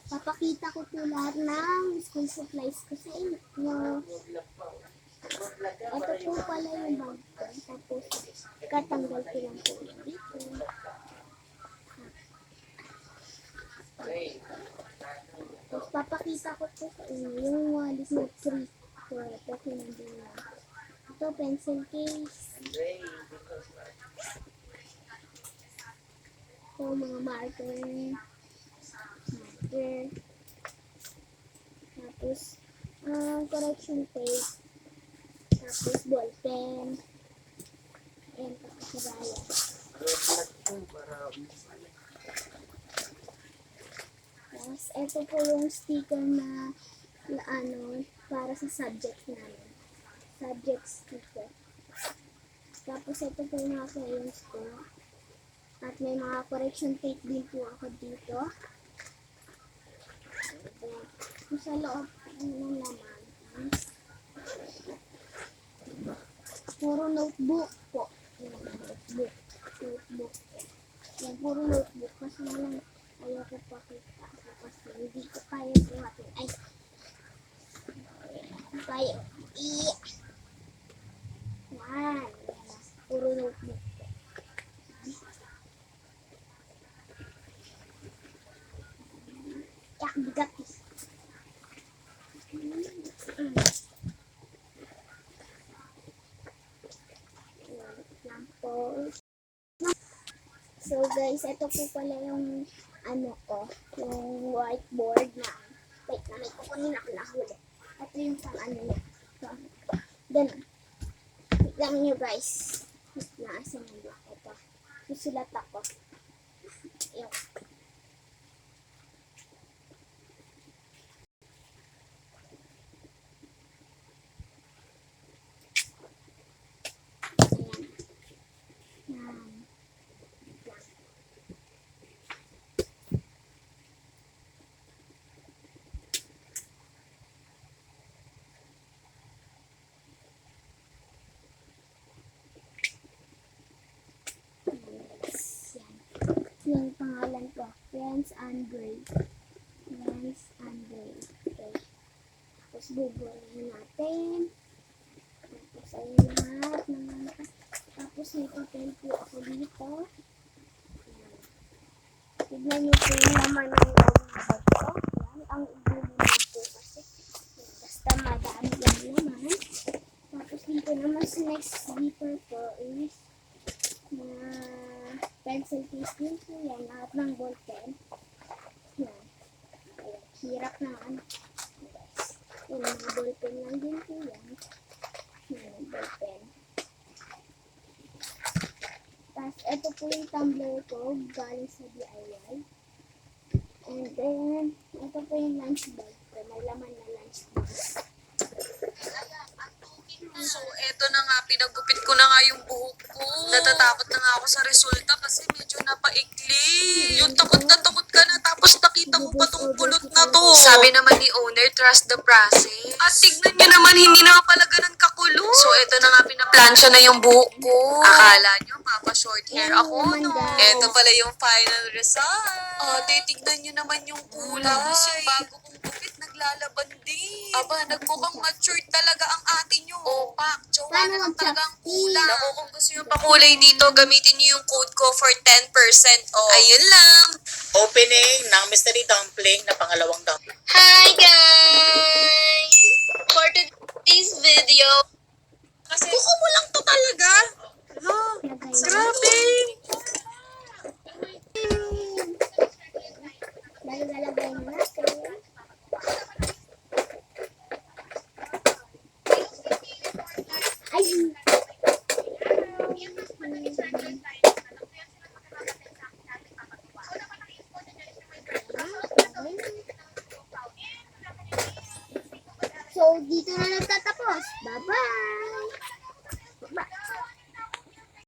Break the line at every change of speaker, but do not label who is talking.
Papakita ko po lahat ng school supplies ko sa inyo. Ito po pala yung bag ko. Tapos, katanggal ko lang po yung dito. Tapos, papakita ko po sa inyo yung wallet na 3. Ito, pinandun lang. Ito, pencil case. Ito, mga marker. Tapos, correction tape. Tapos, ball pen. Ayan, pakasaraya. Tapos, ito po yung sticker na para sa subject namin. Subject sticker. Tapos, ito po yung mga crayons ko. At may mga correction tape din po ako dito. Kung sa loob ng laman, puro notebook po. Notebook. Yan, puro notebook. Kasi lang, ayaw ko pakita. Kasi hindi ko kaya buhatin. Ay, kaya. Yan. Puro notebook. Yak, bigat. So guys, ito po pala yung yung whiteboard na wait na may kukunin ako nahuli. Ito yung pang niya. So, ganun. Wait lang nyo guys. Naasan nyo. Ito. Susulat ako. Yung. Yung pangalan ko, Friends and Gray. Friends and Gray. Okay. Tapos buburin natin. Tapos ayun lahat. Tapos may papel po ako dito. Tignan niyo po yung laman ng loob ng bag ko. Yan. Ang ibulunod po kasi. Basta madami lang naman. Tapos dito naman sa next zipper po is pencil case din po yan. Lahat ng ball pen. Yan. Hirap na yan, mga ball pen lang din po yan. Yan, ball pen. Tapos, ito po yung tumbler ko. Galing sa DIY. And then, ito po yung lunch bag ko. May laman na lunch bag.
So, eto na nga, pinagupit ko na nga yung buhok ko. Natatakot na nga ako sa resulta kasi medyo napaikli. Yung takot na takot ka na tapos nakita mo pa tong pulot na to. Sabi naman ni owner, trust the process. At tignan niyo naman, hindi na pala ganun kakulot. So, eto na nga, pinaplansya na yung buhok ko. Akala nyo, mapa short hair ako, no? Eto pala yung final result. Tignan niyo naman yung kulay. Yung bago kong gupit, naglalaban din. Aba, nagmukhang matured talaga ang ate nyo. Pak, jowa naman talaga ang kulay. Naku, kung gusto nyo pakulay dito, gamitin nyo yung code ko for 10% off. Ayun lang.
Opening ng Mystery Dumpling na pangalawang dumpling.
Hi guys! For today's video, kasi kuko mo lang to talaga. Grabe!
Lalagay mo natin. Ay! So, dito na nagtatapos. Bye-bye!